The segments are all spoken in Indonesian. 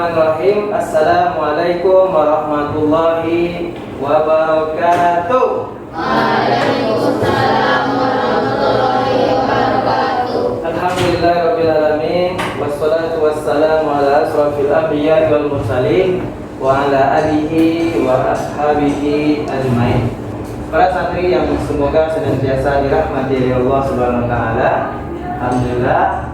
Bismillahirrahmanirrahim. Assalamualaikum warahmatullahi wabarakatuh. Waalaikumsalam warahmatullahi wabarakatuh. Alhamdulillahirabbil alamin wassalatu wassalamu ala asrofil anbiya'i wal mursalin wa ala alihi wa ashabihi ajmain. Para santri yang semoga senantiasa dirahmati oleh Allah Subhanahu wa taala. Alhamdulillah,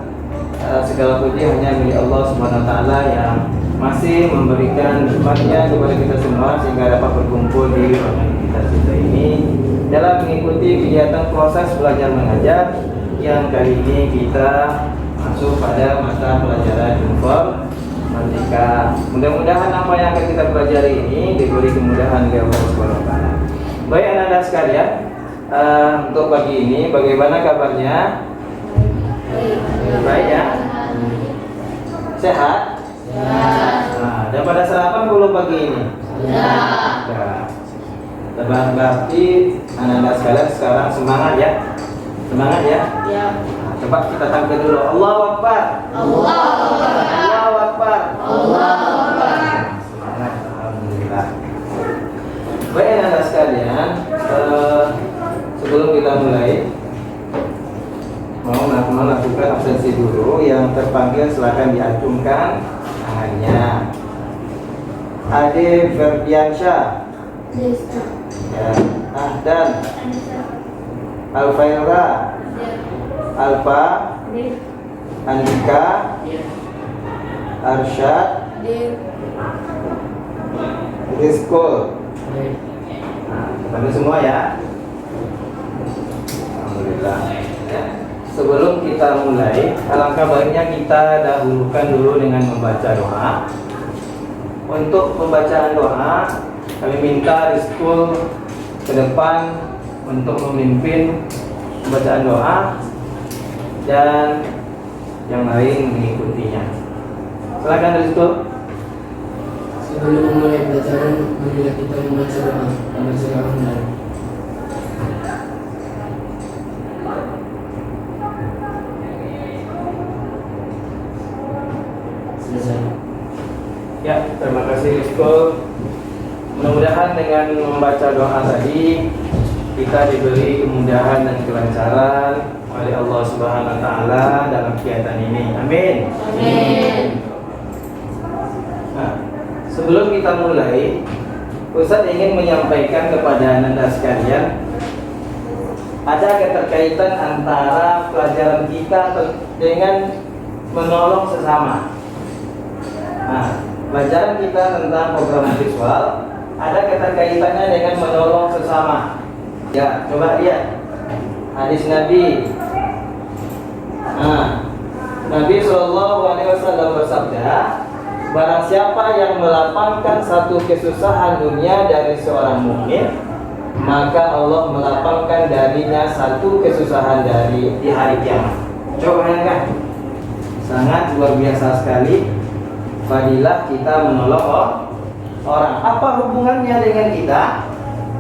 segala puji hanya milik Allah Subhanahu wa taala yang masih memberikan nikmatnya kepada kita semua sehingga dapat berkumpul di ruangan kita ini dalam mengikuti kegiatan proses belajar mengajar yang kali ini kita masuk pada mata pelajaran informatika. Mudah-mudahan apa yang akan kita pelajari ini diberi kemudahan oleh Allah Subhanahu wa taala. Baik anak-anak sekalian, untuk pagi ini bagaimana kabarnya? Baik ya? Sehat? Nah, dan pada sarapan belum pagi ini? Ya. Berarti anak-anak sekalian sekarang semangat ya? Semangat ya? Ya. Nah, coba kita tampil dulu. Allahu Akbar. Allahu Akbar. Allahu Akbar. Allahu Akbar. Semangat, alhamdulillah. Baik anak-anak sekalian, sebelum kita mulai mau melakukan absensi dulu. Yang terpanggil silakan diacungkan tangannya. Ade Ferdiansyah, ya. Ahdan, Alfaira, Alfa, Andika, Arsyad, Rizko. Nah, semua ya. Alhamdulillah. Sebelum kita mulai, alangkah baiknya kita dahulukan dulu dengan membaca doa. Untuk pembacaan doa, kami minta Rizkul ke depan untuk memimpin pembacaan doa dan yang lain mengikutinya. Silakan Rizkul. Sebelum memulai pelajaran, marilah kita membaca doa. Membaca doa. Ya, terima kasih Rizko. Mudah-mudahan dengan membaca doa tadi kita diberi kemudahan dan kelancaran oleh Allah Subhanahu wa taala dalam kegiatan ini. Amin. Amin. Nah, sebelum kita mulai, Ustaz ingin menyampaikan kepada Anda sekalian ada keterkaitan antara pelajaran kita dengan menolong sesama. Nah, pelajaran kita tentang program visual ada keterkaitannya dengan menolong sesama. Ya, coba lihat hadis Nabi. Nah, Nabi SAW bersabda, barang siapa yang melapangkan satu kesusahan dunia dari seorang mukmin, maka Allah melapangkan darinya satu kesusahan dari di hari kiamat. Coba bayangkan, sangat luar biasa sekali fadilah kita menolong orang. Apa hubungannya dengan kita?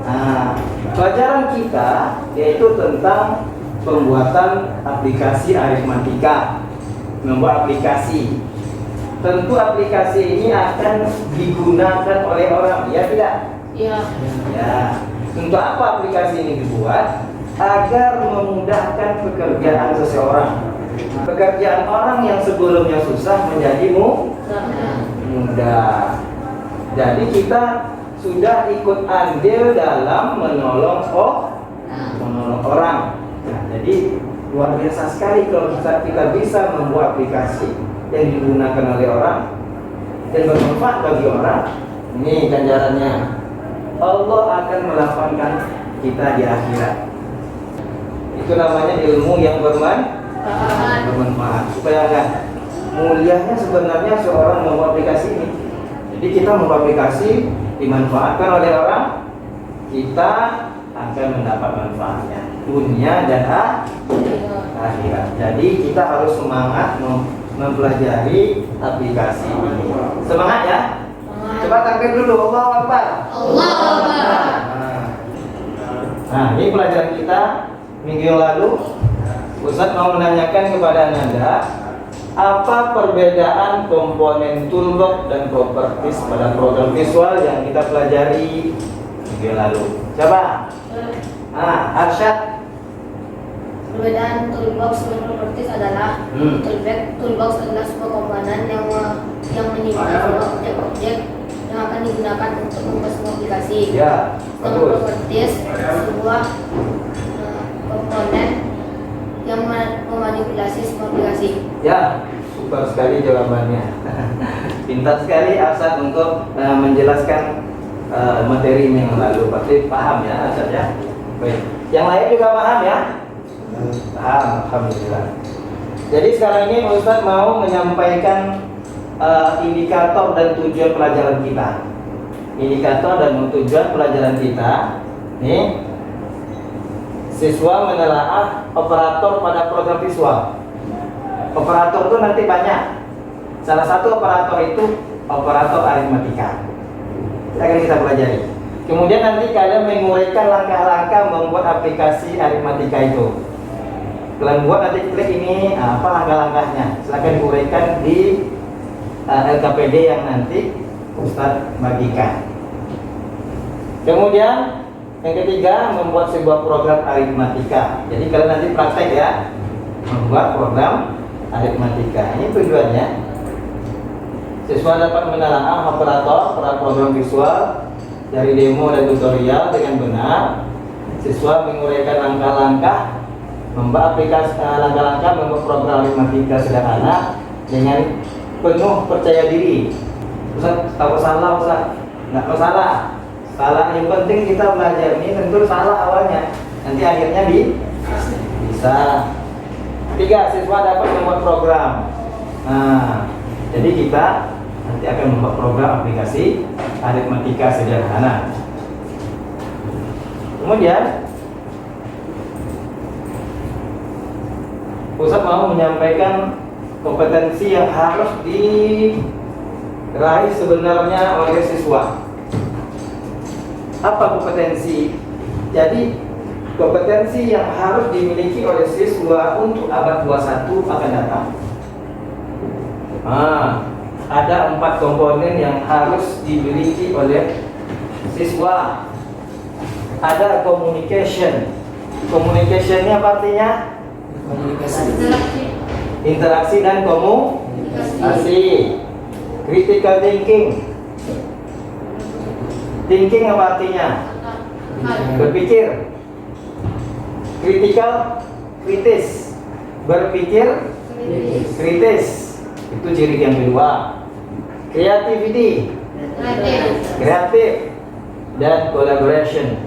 Nah, pelajaran kita yaitu tentang pembuatan aplikasi aritmatika, membuat aplikasi. Tentu aplikasi ini akan digunakan oleh orang, ya tidak? Ya. Ya. Untuk apa aplikasi ini dibuat? Agar memudahkan pekerjaan seseorang. Pekerjaan orang yang sebelumnya susah menjadi mudah. Jadi kita sudah ikut andil dalam menolong orang. Nah, jadi luar biasa sekali kalau kita bisa membuat aplikasi yang digunakan oleh orang dan bermanfaat bagi orang. Ini ganjarannya. Allah akan melapangkan kita di akhirat. Itu namanya ilmu yang bermanfaat. Supaya enggak mulianya sebenarnya seorang membuat aplikasi ini. Jadi kita membuat aplikasi dimanfaatkan oleh orang, kita akan mendapat manfaatnya dunia dan akhirat. Jadi kita harus semangat mempelajari aplikasi ini. Semangat ya. Coba takbir dulu. Allahu Akbar. Allahu Akbar. Nah, ini pelajaran kita minggu yang lalu. Ustaz mau menanyakan kepada Anda, Apa perbedaan komponen toolbox dan properties pada program visual yang kita pelajari minggu lalu? Coba. Arsyad. Perbedaan toolbox dan properties adalah toolbox adalah sebuah komponen yang menyimpan sebuah objek-objek yang akan digunakan untuk membuat sebuah aplikasi. Ya, Dan bagus. properties sebuah komponen yang memanipulasi sebuah aplikasi. Ya, super sekali jawabannya. Pintar sekali Arsyad untuk menjelaskan materi yang lalu. Pasti paham ya Arsyad ya. Baik. Yang lain juga paham ya? Paham, alhamdulillah. Jadi sekarang ini Ustaz mau menyampaikan indikator dan tujuan pelajaran kita. Indikator dan tujuan pelajaran kita. Nih, siswa menelaah operator pada program visual. Operator itu nanti banyak. Salah satu operator itu operator aritmatika. Akan kita pelajari. Kemudian nanti kalian menguraikan langkah-langkah membuat aplikasi aritmatika itu. Kalian buat nanti klik ini apa langkah-langkahnya. Silakan diuraikan di LKPD yang nanti Ustadz bagikan. Kemudian yang ketiga, membuat sebuah program aritmatika. Jadi kalian nanti praktek ya, membuat program aritmatika. Ini tujuannya. Siswa dapat menelaah operator pada program visual dari demo dan tutorial dengan benar. Siswa menguraikan langkah-langkah membuat aplikasi, langkah-langkah membuat program aritmatika sederhana dengan penuh percaya diri. Ustaz, takut salah Ustaz? Nggak mau salah. Salah yang penting kita belajar ini tentu salah awalnya. Nanti akhirnya bisa. Tiga, siswa dapat membuat program. Nah, jadi kita nanti akan membuat program aplikasi aritmatika sederhana. Kemudian Ustaz mau menyampaikan kompetensi yang harus diraih sebenarnya oleh siswa. Apa kompetensi? Jadi kompetensi yang harus dimiliki oleh siswa untuk abad 21 akan datang. Ada 4 komponen yang harus dimiliki oleh siswa. Ada communication. Communication-nya apa artinya? Komunikasi. Interaksi dan komunikasi. Critical thinking. Thinking apa artinya? Berpikir. Critical, kritis. Berpikir kritis. Itu ciri yang kedua. Creativity, kreatif. Dan collaboration,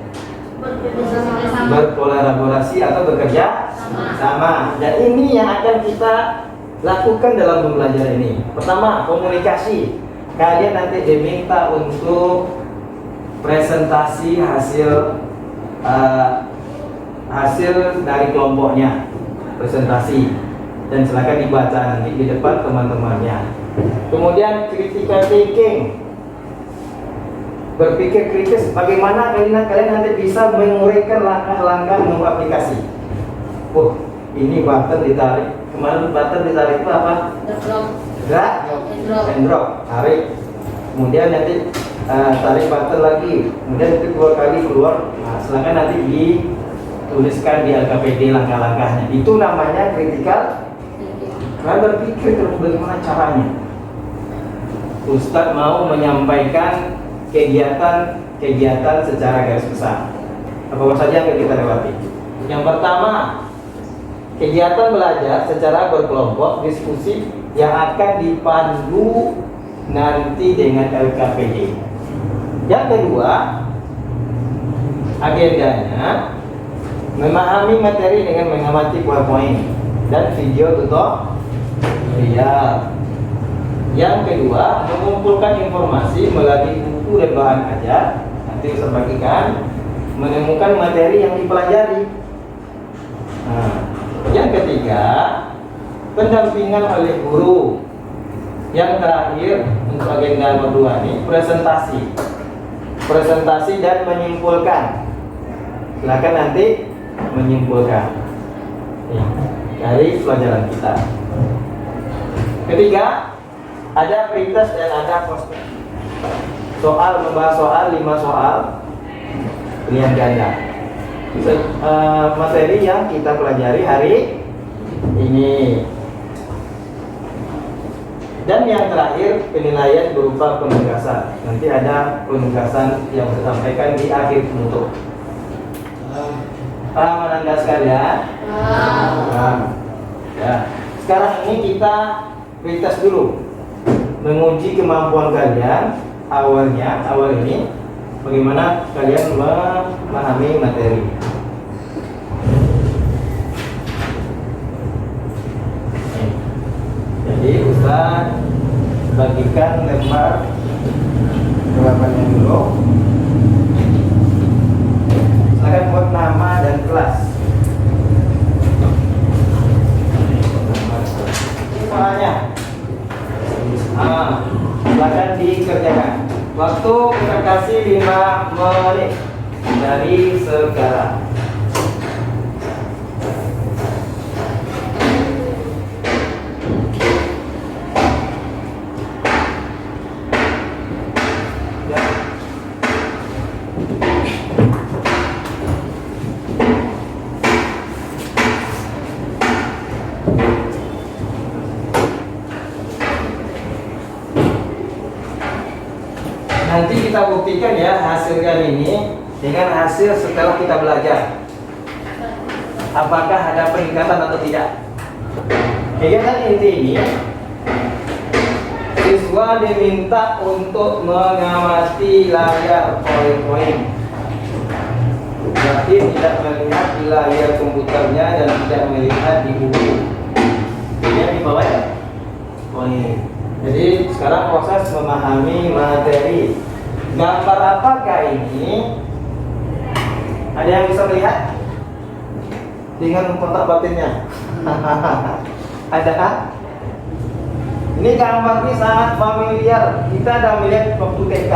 berkolaborasi atau bekerja sama. Dan ini yang akan kita lakukan dalam pembelajaran ini. Pertama, komunikasi. Kalian nanti diminta untuk presentasi hasil dari kelompoknya, presentasi, dan silakan dibaca nanti di depan teman-temannya. Kemudian critical thinking, berpikir kritis. Bagaimana kalian nanti bisa menguraikan langkah-langkah membuat aplikasi. Ini button ditarik. Kemarin button ditarik itu apa? Drag and drop. Tarik. Kemudian nanti tarik button lagi. Kemudian itu 2 kali keluar. Nah, silakan nanti dituliskan di LKPD langkah-langkahnya. Itu namanya critical. Kalian berpikir bagaimana caranya. Ustadz mau menyampaikan kegiatan secara garis besar. Apa saja yang kita lewati? Yang pertama, kegiatan belajar secara berkelompok, diskusi yang akan dipandu nanti dengan LKPD. Yang kedua, agendanya memahami materi dengan mengamati PowerPoint dan video tutorial. Yang kedua, mengumpulkan informasi melalui buku dan bahan ajar. Nanti saya bagikan, menemukan materi yang dipelajari. Yang ketiga, pendampingan oleh guru. Yang terakhir, untuk agenda nomor 2 ini, presentasi dan menyimpulkan. Silakan nanti menyimpulkan dari pelajaran kita. Ketiga, ada pretest dan ada post-test. Membahas soal 5 soal pilihan ganda. Materi yang kita pelajari hari ini. Dan yang terakhir, penilaian berupa penugasan. Nanti ada penugasan yang disampaikan di akhir penutup. Paham Anda sekalian? Paham. Ya. Sekarang ini kita pretest dulu, menguji kemampuan kalian awal ini, bagaimana kalian memahami materi. Jadi Ustaz bagikan lembar jawabannya dulu. Silakan buat nama dan kelas. Soalnya, silakan dikerjakan. Waktu kita kasih 5 menit dari sekarang. Nanti kita buktikan ya hasil kali ini dengan hasil setelah kita belajar. Apakah ada peningkatan atau tidak? Kegiatan inti ini, siswa diminta untuk mengamati layar poin-poin. Berarti tidak melihat di layar komputernya dan tidak melihat di buku. Ini di bawah ya? Poin. Jadi sekarang proses memahami materi. Gambar apakah ini? Ada yang bisa melihat? Dengan kontak batinnya. Ada kan? Ini gambar ini sangat familiar. Kita ada melihat waktu TK.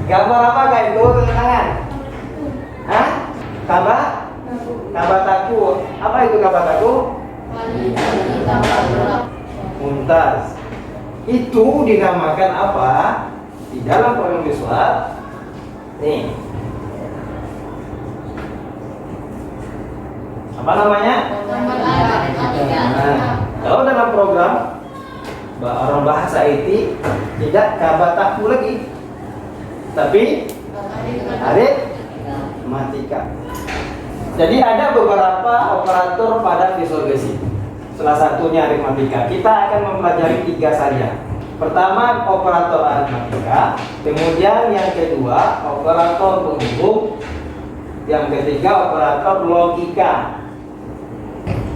Gambar apakah itu? Tepuk tangan. Hah? Kabataku. Apa itu kabataku? Mumtaz. Itu dinamakan apa? Di dalam program visual. Nih. Apa namanya? Kalau dalam program orang bahasa IT tidak kabataku lagi, tapi aritmatika. Jadi ada beberapa operator pada Visual Basic. Salah satunya aritmatika. Kita akan mempelajari 3 saja. Pertama operator aritmatika, kemudian yang kedua operator penghubung, yang ketiga operator logika.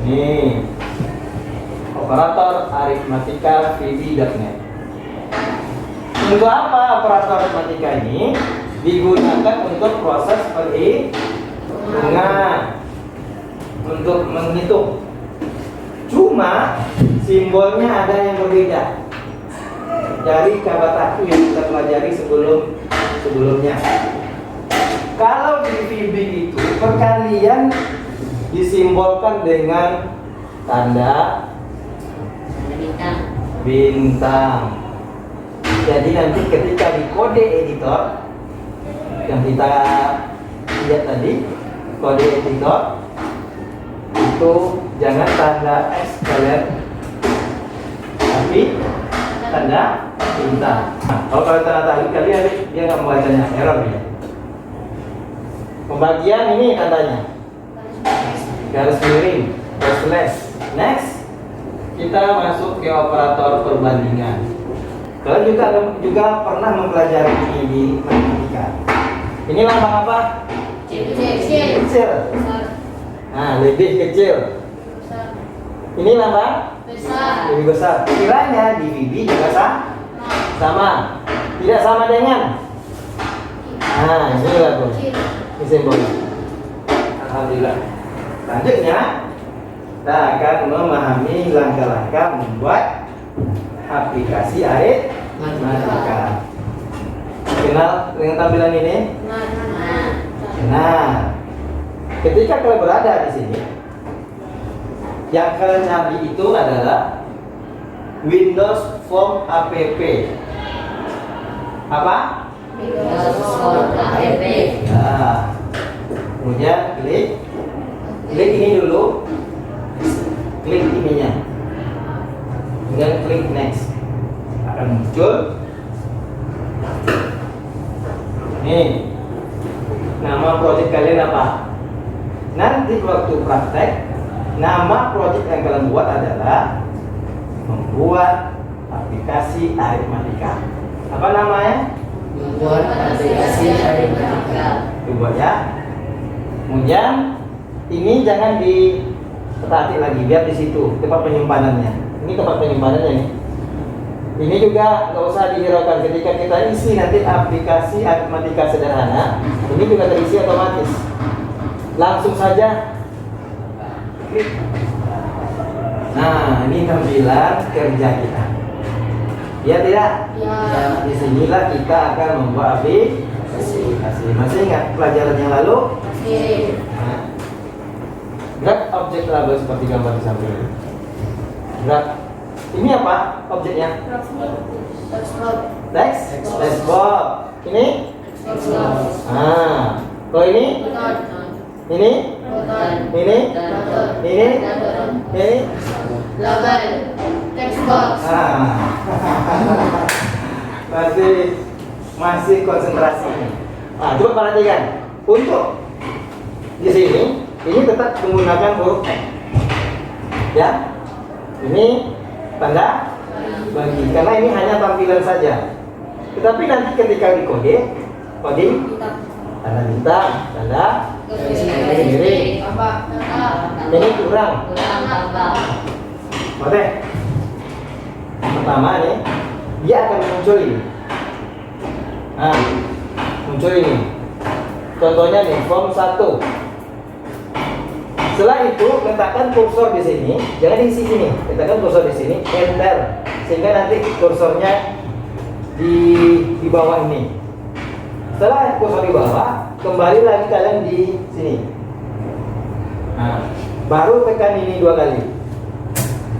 Nih, operator aritmatika VB.net. Untuk apa operator aritmatika ini? Digunakan untuk proses perhitungan, untuk menghitung. Cuma simbolnya ada yang berbeda dari kabataku yang kita pelajari sebelumnya. Kalau di VB itu perkalian disimbolkan dengan tanda bintang. Jadi nanti ketika di kode editor yang kita lihat tadi, kode editor itu jangan tanda X tapi tanda bintang. Kalau tanda tadi kalian dia nggak membacanya, error dia. Pembagian ini tandanya garis miring, garis slash. Next, kita masuk ke operator perbandingan. Kalian juga pernah mempelajari ini di matematika. Ini lambang apa? Kecil. Nah, lebih kecil. Ini lambang lebih besar. Kiranya di VB juga sama. Tidak sama dengan. Nah, ini lah tuh. Ini simbol. Alhamdulillah. Selanjutnya kita akan memahami langkah-langkah membuat aplikasi aritmatika. Kenal dengan tampilan ini? Nah, Ketika kalian berada di sini, yang kalian cari itu adalah Windows Form app. Apa? Nah, kemudian klik ini dulu, klik ininya, kemudian klik next, akan muncul nih nama project kalian apa. Nanti waktu praktek, nama project yang kalian buat adalah membuat aplikasi aritmatika. Apa namanya? Membuat aplikasi aritmatika. Coba ya. Kemudian ini jangan ditarik lagi, biar di situ tempat penyimpanannya. Ini tempat penyimpanannya nih. Ini juga nggak usah dihiraukan ketika kita isi nanti aplikasi aritmatika sederhana. Ini juga terisi otomatis. Langsung saja klik. Nah, ini tampilan kerja kita. Ya tidak? Ya. Disinilah kita akan membuat aplikasi. Masih ingat pelajaran yang lalu? Oke. Nah, drag object label seperti gambar di samping ini. Drag. Ini apa objeknya? Text box. Ini? Ah. Kalau ini? Ini? Ini? Ini? Label text box. Ah. masih konsentrasi. Nah, coba perhatikan. Untuk di sini, ini tetap menggunakan huruf X. Ya. Ini tanda bagi, karena ini hanya tampilan saja. Tetapi nanti ketika di coding tanda bintang, tanda sendiri. Ini kurang. Oke. Pertama nih, dia akan muncul ini. Nah, muncul ini. Contohnya nih, form 1. Setelah itu letakkan kursor di sini, jangan di sini. Letakkan kursor di sini, enter, sehingga nanti kursornya di bawah ini. Setelah kursor di bawah, kembali lagi kalian di sini. Nah, baru tekan ini 2 kali.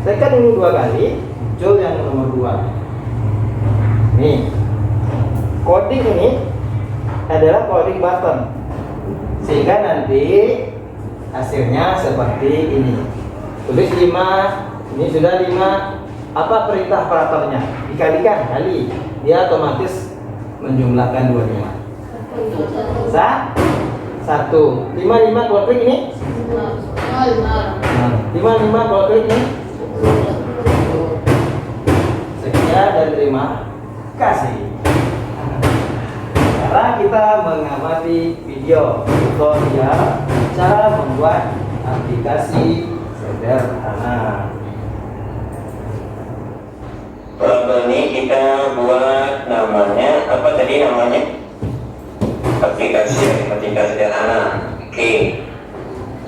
Tekan ini 2 kali, muncul yang nomor 2. Nih, coding ini adalah coding button, sehingga nanti hasilnya seperti ini. Tulis 5, ini sudah 5. Apa perintah operatornya? Dikalikan kali, dia otomatis menjumlahkan 25. 1. 5 kalau klik ini. 5 kalau klik ini. Sekian dan terima kasih. Sekarang kita mengamati video tutorial cara membuat aplikasi sederhana. Label ini kita buat namanya apa tadi namanya? Aplikasi aritmatika sederhana. Oke.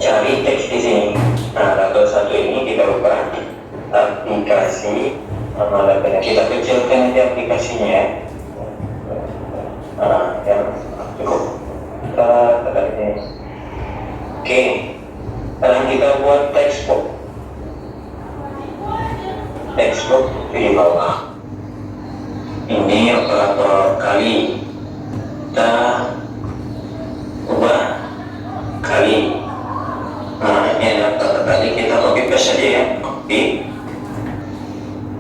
Cari teks di sini. Nah, label 1 ini kita ubah aplikasi. Nama labelnya kita kecilkan aja aplikasinya. Nah, yang cukup. Kita tekan ini. Oke. Sekarang kita buat text box. Text box di bawah. Ini operator kali. Kita ubah kali. Nah, ini adalah tadi kita copy paste saja ya. Copy.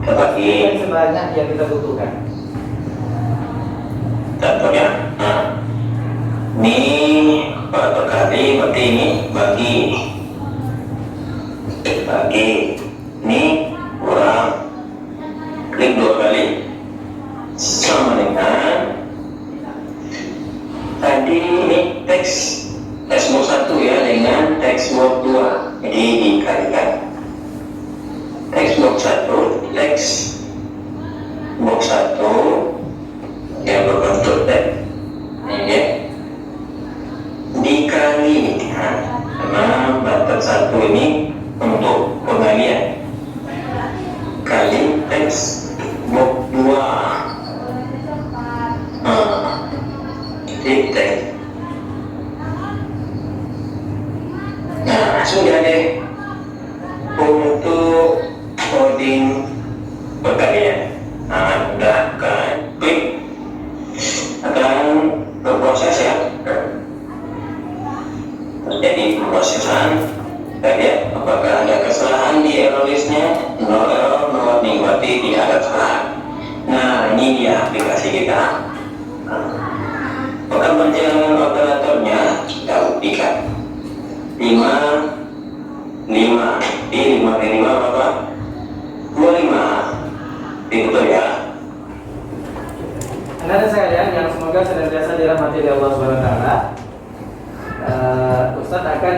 Kita bagi Sebanyak yang kita butuhkan. contohnya. Nah, ini operator kali berarti ini bagi. Ini kurang. Klik 2 kali. Sama dengan tadi ini teks box 1 ya dengan teks box 2. Jadi dikalikan. Teks box 1, teks box 1 yang berbentuk teks ini ya. Dikali ya. Karena button 1 ini untuk pengalian. Kali teks box 2. Jadi teks seperti di hadapan. Nah, ini dia aplikasi kita. Program perjalanan operatornya kita buktikan 5 di 5 berapa? 25. Betul ya. Anak-anak sekalian yang semoga senantiasa dirahmati oleh Allah SWT, Ustadz akan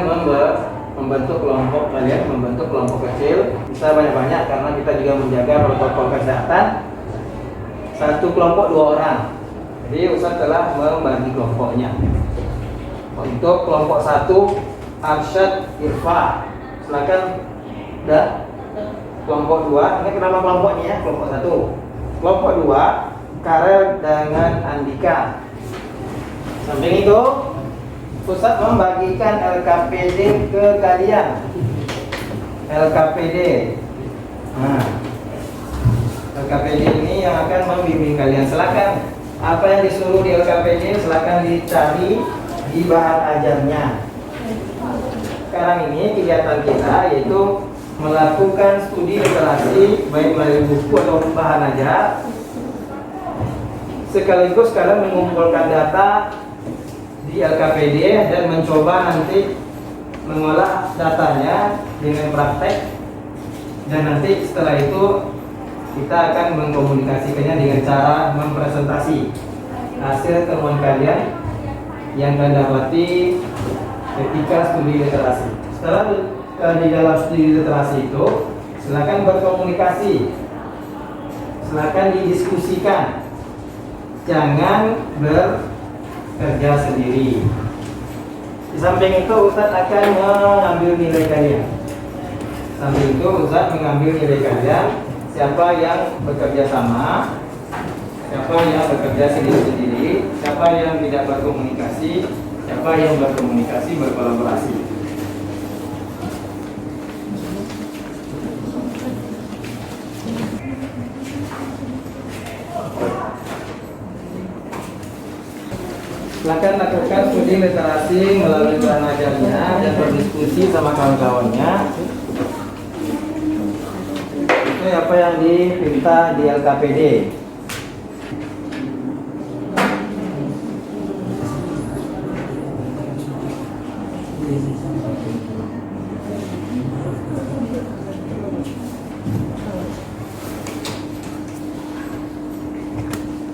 membentuk kelompok kalian, membentuk kelompok kecil, bisa banyak-banyak karena kita juga menjaga protokol kesehatan. Satu kelompok 2 orang. Jadi Ustadz telah membagi kelompoknya. Untuk kelompok 1 Arsyad Irfa, silakan. Udah. Kelompok 2, ini nama kelompoknya ya, kelompok 1. Kelompok 2 Karel dengan Andika. Samping itu Ustadz membagikan LKPD ke kalian. LKPD. Nah, LKPD ini yang akan membimbing kalian. Silakan, apa yang disuruh di LKPD silakan dicari di bahan ajarnya. Sekarang ini kegiatan kita yaitu melakukan studi literasi baik melalui buku atau bahan ajar, sekaligus kalian mengumpulkan data di LKPD dan mencoba nanti mengolah datanya dengan praktek, dan nanti setelah itu kita akan mengkomunikasikannya dengan cara mempresentasi hasil temuan kalian yang kalian dapati ketika studi literasi. Setelah di dalam studi literasi itu silakan berkomunikasi, silakan didiskusikan, jangan bekerja sendiri. Di samping itu Ustadz akan mengambil nilai kalian. Samping itu Ustadz mengambil nilai kalian. Siapa yang bekerja sama, siapa yang bekerja sendiri-sendiri, siapa yang tidak berkomunikasi, siapa yang berkomunikasi berkolaborasi. Silakan lakukan studi literasi melalui bahan ajarnya dan berdiskusi sama kawan-kawannya. Itu apa yang diminta di LKPD.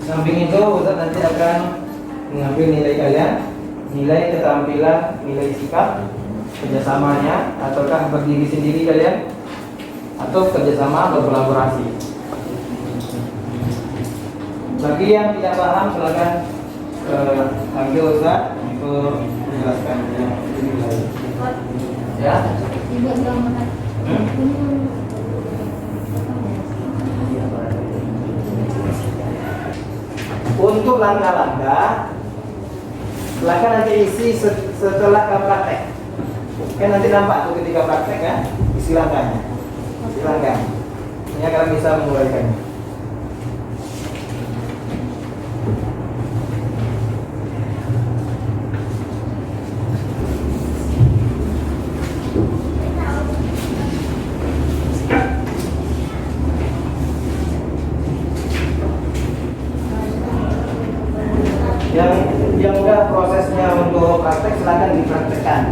Samping itu Ustadz nanti akan mengambil nilai kalian, nilai keterampilan, nilai sikap, kerjasamanya, ataukah berdiri sendiri kalian, atau kerjasama berkolaborasi. Bagi yang tidak paham silakan panggil Ustaz untuk menjelaskannya lebih lanjut. Ya. Untuk langkah-langkah silakan nanti isi setelah praktek. Kan nanti nampak tuh ketika praktek kan, isi langkahnya. Isi langkah. Ini kalian bisa menguraikannya. Yang udah prosesnya untuk praktek silakan dipraktekkan.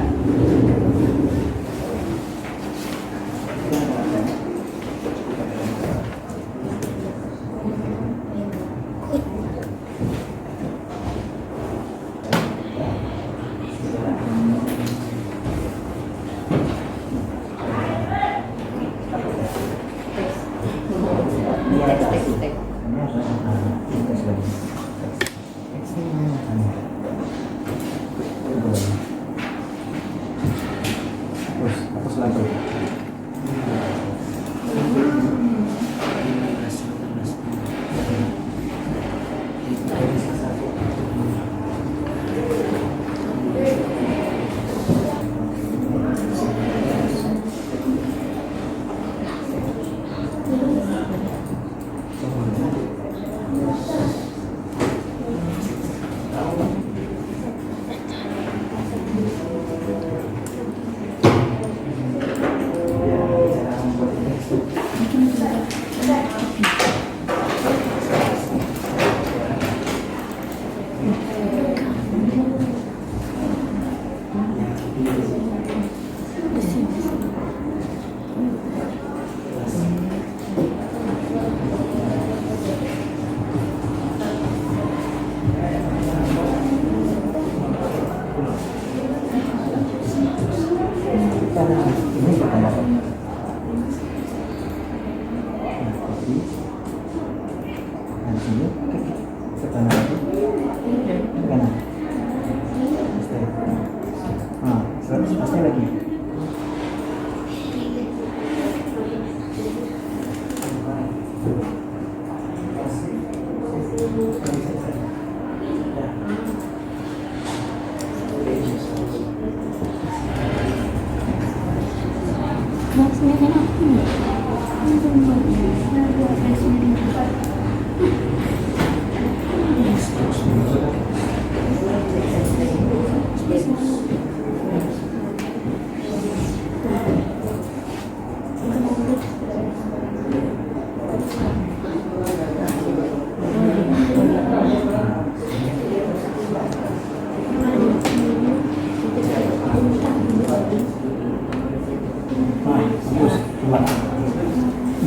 Nah, bagus. Coba.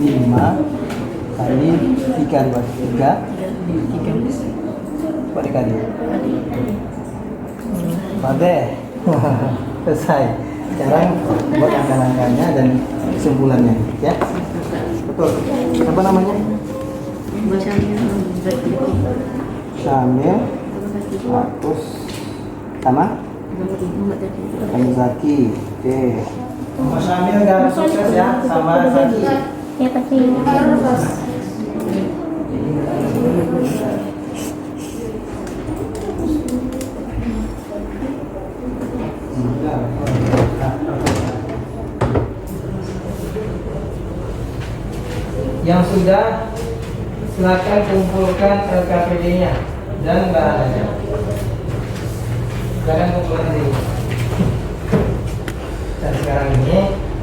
5 kali 3 buat 3. Coba dikali. Pade. Selesai. Sekarang buat angka-angkanya dan kesimpulannya, ya. Betul. Apa namanya? Syamil. Terus sama? Zaki. Oke. Mas Syamil dan sukses ya sama Zaki. Ya pasti. Yang sudah, silakan kumpulkan LKPD-nya dan bahannya. Silakan kumpulkan ini. Dan sekarang ini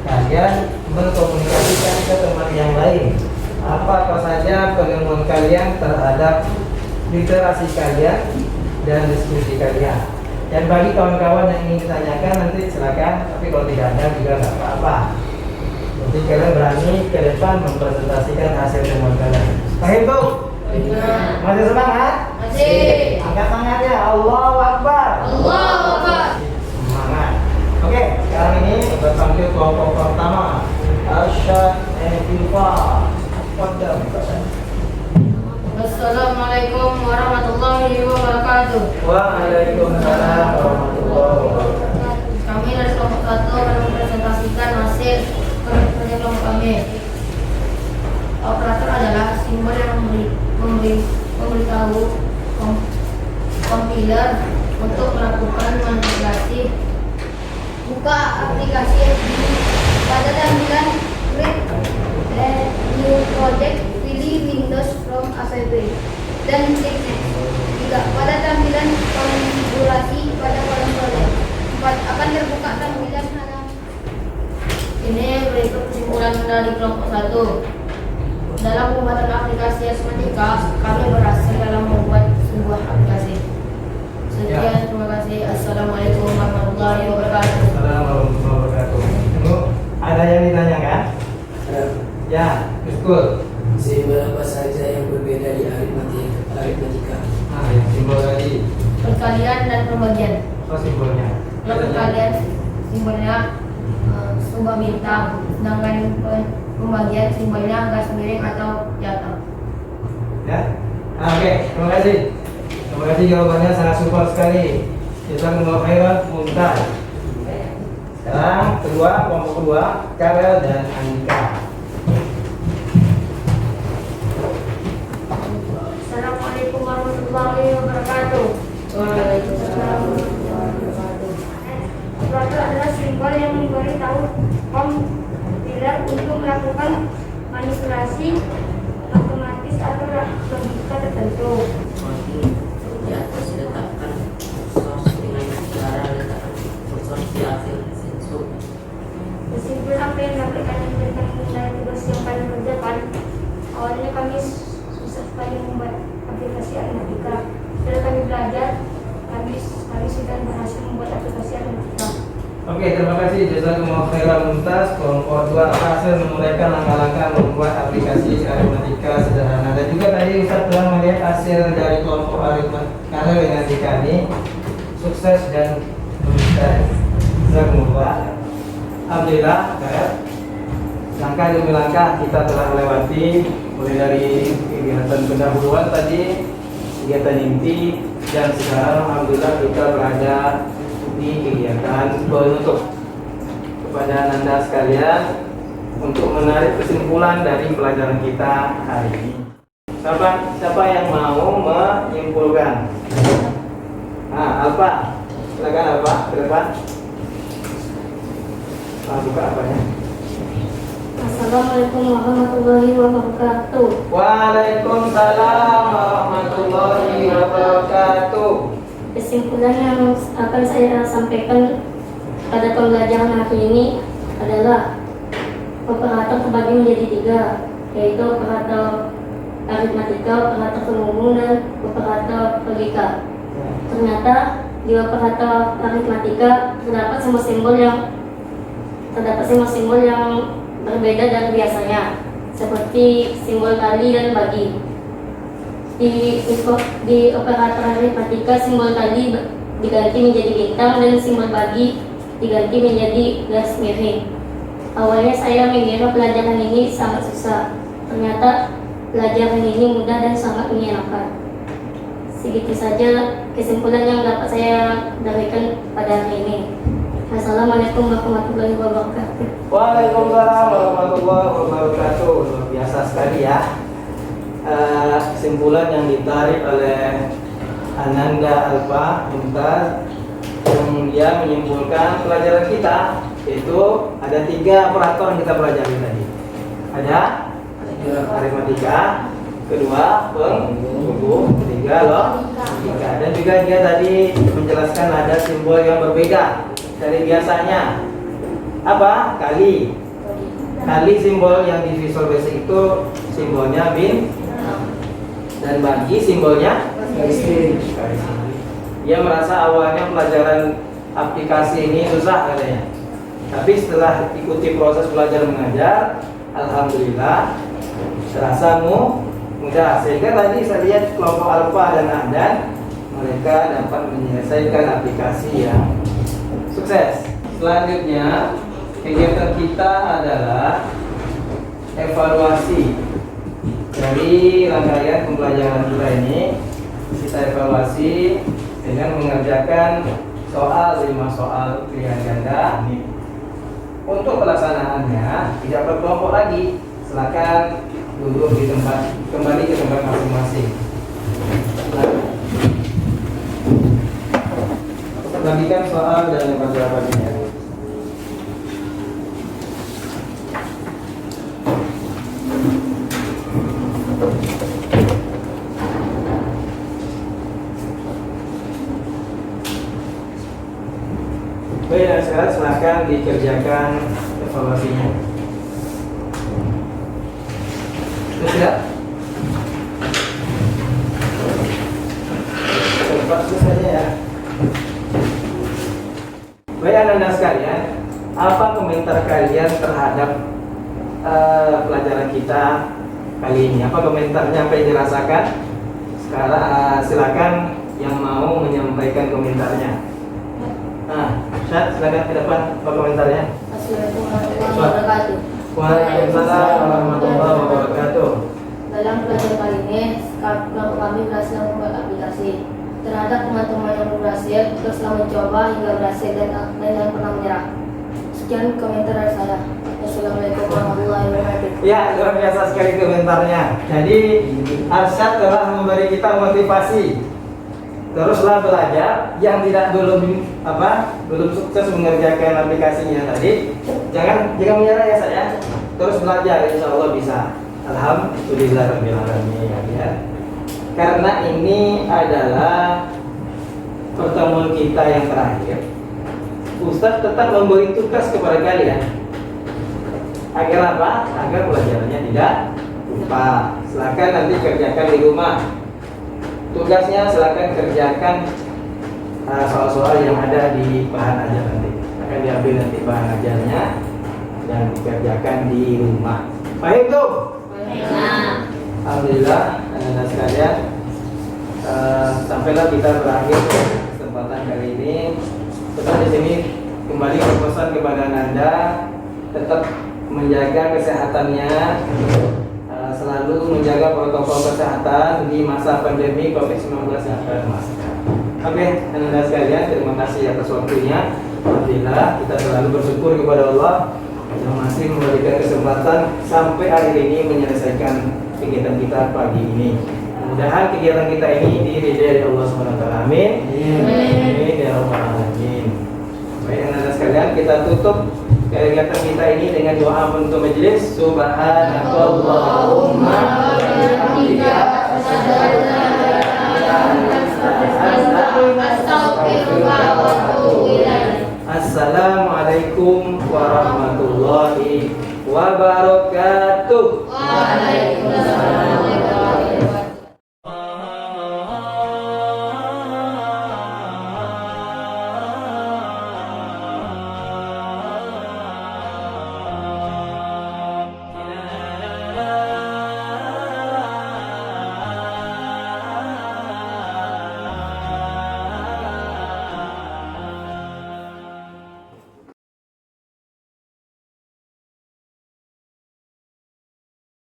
kalian mengkomunikasikan ke teman yang lain apa saja penemuan kalian terhadap literasi kalian dan diskusi kalian. Dan bagi kawan-kawan yang ingin ditanyakan nanti silakan, tapi kalau tidak ada juga nggak apa-apa. Jadi kalian berani ke depan mempresentasikan hasil temuan kalian. Paham tuh? Masih semangat? Masih. Angkat tangannya, Allahu Akbar. Allahu Akbar. Semangat. Oke, sekarang ini berpanggil kelompok pertama. Arsyad Enfifa. Assalamualaikum warahmatullahi wabarakatuh. Waalaikumsalam warahmatullahi wabarakatuh. Kami dari kelompok 1 akan mempresentasikan hasil kerja kelompok kami. Operator adalah simbol yang memberitahu kompiler untuk melakukan manipulasi. Buka aplikasi FB pada tampilan Create a New Project, pilih Windows from APP dan klik Next. 3. Pada tampilan konfigurasi pada kolom project. 4. Akan terbuka tampilan halaman. Ini berikut kesimpulan dari kelompok 1. Dalam pembuatan aplikasi Asmatika, kami berhasil dalam membuat sebuah aplikasi. Sekian, terima kasih. Assalamualaikum warahmatullahi wabarakatuh. Assalamualaikum warahmatullahi wabarakatuh. Tunggu, ada yang ditanyakan? Ya, betul. Simbol apa saja yang berbeda di aritmatika? Nah, yang simbol tadi. Perkalian dan pembagian. Apa simbolnya? Kalau perkalian simbolnya sebuah bintang, sedangkan pembagian simbolnya garis miring atau jatuh. Ya. Nah, oke, terima kasih. Terima kasih, jawabannya sangat super sekali. Jazakumullah khairan, mumtaz. Sekarang kelompok kedua, Karel dan Andika. Assalamualaikum warahmatullahi wabarakatuh. Waalaikumsalam warahmatullahi wabarakatuh. Operator adalah simbol yang memberitahu kompiler untuk melakukan manipulasi matematis atau logika tertentu. Di atas letakkan source dengan cara letakkan source di akhir sensor. Kesimpulan apa yang dapat kami berikan mengenai tugas yang kami kerjakan. Awalnya kami susah sekali membuat aplikasi Aritmatika. Setelah kami belajar, kami sudah berhasil membuat aplikasi Aritmatika. Oke, terima kasih. Jazakumullah khairan, mumtaz. Kelompok 2 berhasil menurunkan langkah-langkah membuat aplikasi Aritmatika sederhana. Dan juga tadi Ustaz telah melihat hasil dari kelompok Aritmatika dengan Andika ini sukses dan mumtaz. Jazakumullah. Alhamdulillah, langkah demi langkah kita telah melewati, mulai dari kegiatan pendahuluan tadi, kegiatan inti, dan sekarang alhamdulillah kita berada di kegiatan penutup. Kepada Anda sekalian, untuk menarik kesimpulan dari pelajaran kita hari ini. Siapa yang mau menyimpulkan? Nah, Alfa, silakan Alfa ke depan. Buka apanya? Assalamualaikum warahmatullahi wabarakatuh. Waalaikumsalam warahmatullahi wabarakatuh. Kesimpulan yang akan saya sampaikan pada pembelajaran hari ini adalah operator terbagi menjadi 3, yaitu operator aritmatika, operator pengumum, dan operator logika. Ternyata di operator aritmatika terdapat simbol-simbol yang berbeda dari biasanya, seperti simbol kali dan bagi. Di operator aritmatika simbol kali diganti menjadi bintang dan simbol bagi diganti menjadi garis miring. Awalnya saya mengira pelajaran ini sangat susah. Ternyata pelajaran ini mudah dan sangat menyenangkan. Segitu saja kesimpulan yang dapat saya berikan pada hari ini. Assalamualaikum warahmatullahi wabarakatuh. Waalaikumsalam warahmatullahi wabarakatuh. Luar biasa sekali ya. Kesimpulan yang ditarik oleh Ananda Alfa Mumtaz yang dia menyimpulkan pelajaran kita, itu ada 3 operator yang kita pelajari tadi. Ada aritmatika, kedua penghubung, ketiga logika. Dan juga dia tadi menjelaskan ada simbol yang berbeda dari biasanya. Apa? Kali simbol yang di Visual Basic itu simbolnya bin, dan bagi simbolnya garis miring. Dia merasa awalnya pelajaran aplikasi ini susah katanya, tapi setelah ikuti proses belajar mengajar, alhamdulillah terasa mudah. Sehingga tadi saya lihat kelompok Alfa dan Andan, mereka dapat menyelesaikan aplikasi yang sukses. Selanjutnya kegiatan kita adalah evaluasi dari rangkaian pembelajaran kita ini. Kita evaluasi dengan mengerjakan 5 soal pilihan ganda. Untuk pelaksanaannya tidak berkelompok lagi, silakan duduk di tempat, kembali ke tempat masing-masing. Bagikan soal dan jawabannya. Baik, dan sekarang silakan dikerjakan evaluasinya. Sudah? Cepat selesainya ya. Baik, anak-anak sekalian, apa komentar kalian terhadap pelajaran kita kali ini? Apa komentarnya, apa yang dirasakan? Sekarang silakan yang mau menyampaikan komentarnya. Nah, Syed, silakan ke depan, apa komentarnya? Assalamualaikum warahmatullahi wabarakatuh. Waalaikumsalam warahmatullahi wabarakatuh. Dalam pelajaran kali ini, kami berhasil membuat aplikasi. Terhadap teman-teman yang berhasil, teruslah mencoba hingga berhasil dan jangan pernah menyerah. Sekian komentar dari saya. Assalamualaikum warahmatullahi wabarakatuh. Ya, luar biasa sekali komentarnya. Jadi Arsyad telah memberi kita motivasi. Teruslah belajar. Yang belum sukses mengerjakan aplikasinya tadi, jangan menyerah ya saya. Terus belajar, insya Allah bisa. Alhamdulillahirabbil alamin ya. Karena ini adalah pertemuan kita yang terakhir, Ustaz tetap memberi tugas kepada kalian. Agar apa? Agar pelajarannya tidak lupa. Silakan nanti kerjakan di rumah. Tugasnya silakan kerjakan soal-soal yang ada di bahan ajar nanti. Akan diambil nanti bahan ajarnya dan dikerjakan di rumah. Baik tuh. Alhamdulillah, anak-anak sekalian, sampailah kita berakhir kesempatan kali ini. Tetap di sini kembali berpesan kepada Anda, tetap menjaga kesehatannya, selalu menjaga protokol kesehatan di masa pandemi COVID-19 yang akan masuk. Oke, anak-anak sekalian, terima kasih atas waktunya. Alhamdulillah, kita selalu bersyukur kepada Allah yang masih memberikan kesempatan sampai akhir ini menyelesaikan kegiatan kita pagi ini. Mudah-mudahan kegiatan kita ini diridhai Allah SWT. Amin. Amin ya rabbal alamin. Baik anak-anak sekalian, kita tutup kegiatan kita ini dengan doa penutup majelis. Subhanakallahumma wa bihamdika asyhadu an la ilaha illa anta astaghfiruka wa atubu ilaik. Assalamualaikum warahmatullahi wabarakatuh. Waalaikumsalam. La